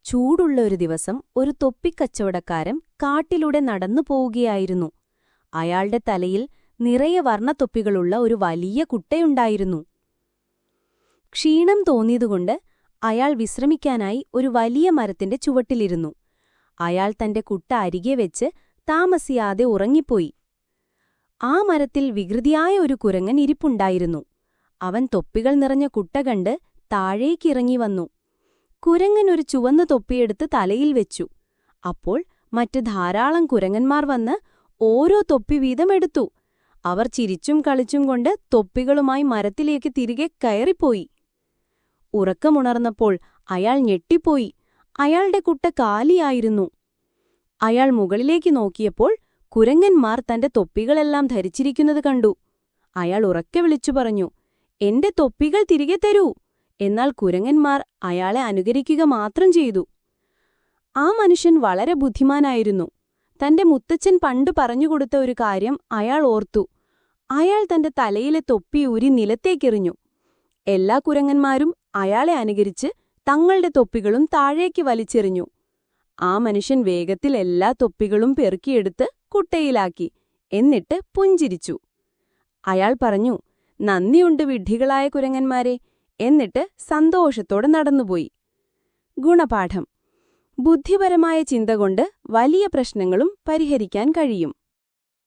ചൂടുള്ള ഒരു ദിവസം ഒരു തൊപ്പിക്കച്ചവടക്കാരൻ കാട്ടിലൂടെ നടന്നു പോവുകയായിരുന്നു. അയാളുടെ തലയിൽ നിറയെ വർണ്ണത്തൊപ്പികളുള്ള ഒരു വലിയ കുട്ടയുണ്ടായിരുന്നു. ക്ഷീണം തോന്നിയതുകൊണ്ട് അയാൾ വിശ്രമിക്കാനായി ഒരു വലിയ മരത്തിന്റെ ചുവട്ടിലിരുന്നു. അയാൾ തന്റെ കുട്ട അരികെ വെച്ച് താമസിയാതെ ഉറങ്ങിപ്പോയി. ആ മരത്തിൽ വികൃതിയായ ഒരു കുരങ്ങൻ ഇരിപ്പുണ്ടായിരുന്നു. അവൻ തൊപ്പികൾ നിറഞ്ഞ കുട്ട കണ്ട് താഴേക്കിറങ്ങി വന്നു. കുരങ്ങൻ ഒരു ചുവന്ന തൊപ്പിയെടുത്ത് തലയിൽ വെച്ചു. അപ്പോൾ മറ്റ് ധാരാളം കുരങ്ങന്മാർ വന്ന് ഓരോ തൊപ്പി വീതം എടുത്തു. അവർ ചിരിച്ചും കളിച്ചും കൊണ്ട് തൊപ്പികളുമായി മരത്തിലേക്ക് തിരികെ കയറിപ്പോയി. ഉറക്കമുണർന്നപ്പോൾ അയാൾ ഞെട്ടിപ്പോയി. അയാളുടെ കുട്ട കാലിയായിരുന്നു. അയാൾ മുകളിലേക്ക് നോക്കിയപ്പോൾ കുരങ്ങന്മാർ തന്റെ തൊപ്പികളെല്ലാം ധരിച്ചിരിക്കുന്നത് കണ്ടു. അയാൾ ഉറക്കെ വിളിച്ചു പറഞ്ഞു, "എന്റെ തൊപ്പികൾ തിരികെ തരൂ!" എന്നാൽ കുരങ്ങന്മാർ അയാളെ അനുകരിക്കുക മാത്രം ചെയ്തു. ആ മനുഷ്യൻ വളരെ ബുദ്ധിമാനായിരുന്നു. തന്റെ മുത്തച്ഛൻ പണ്ട് പറഞ്ഞുകൊടുത്ത ഒരു കാര്യം അയാൾ ഓർത്തു. അയാൾ തന്റെ തലയിലെ തൊപ്പി ഊരി നിലത്തേക്കെറിഞ്ഞു. എല്ലാ കുരങ്ങന്മാരും അയാളെ അനുകരിച്ച് തങ്ങളുടെ തൊപ്പികളും താഴേക്ക് വലിച്ചെറിഞ്ഞു. ആ മനുഷ്യൻ വേഗത്തിൽ എല്ലാ തൊപ്പികളും പെറുക്കിയെടുത്ത് കുട്ടയിലാക്കി. എന്നിട്ട് പുഞ്ചിരിച്ചു. അയാൾ പറഞ്ഞു, "നന്ദിയുണ്ട് വിഡ്ഢികളായ കുരങ്ങന്മാരെ." എന്നിട്ട് സന്തോഷത്തോടെ നടന്നുപോയി. ഗുണപാഠം: ബുദ്ധിപരമായ ചിന്ത കൊണ്ട് വലിയ പ്രശ്നങ്ങളും പരിഹരിക്കാൻ കഴിയും.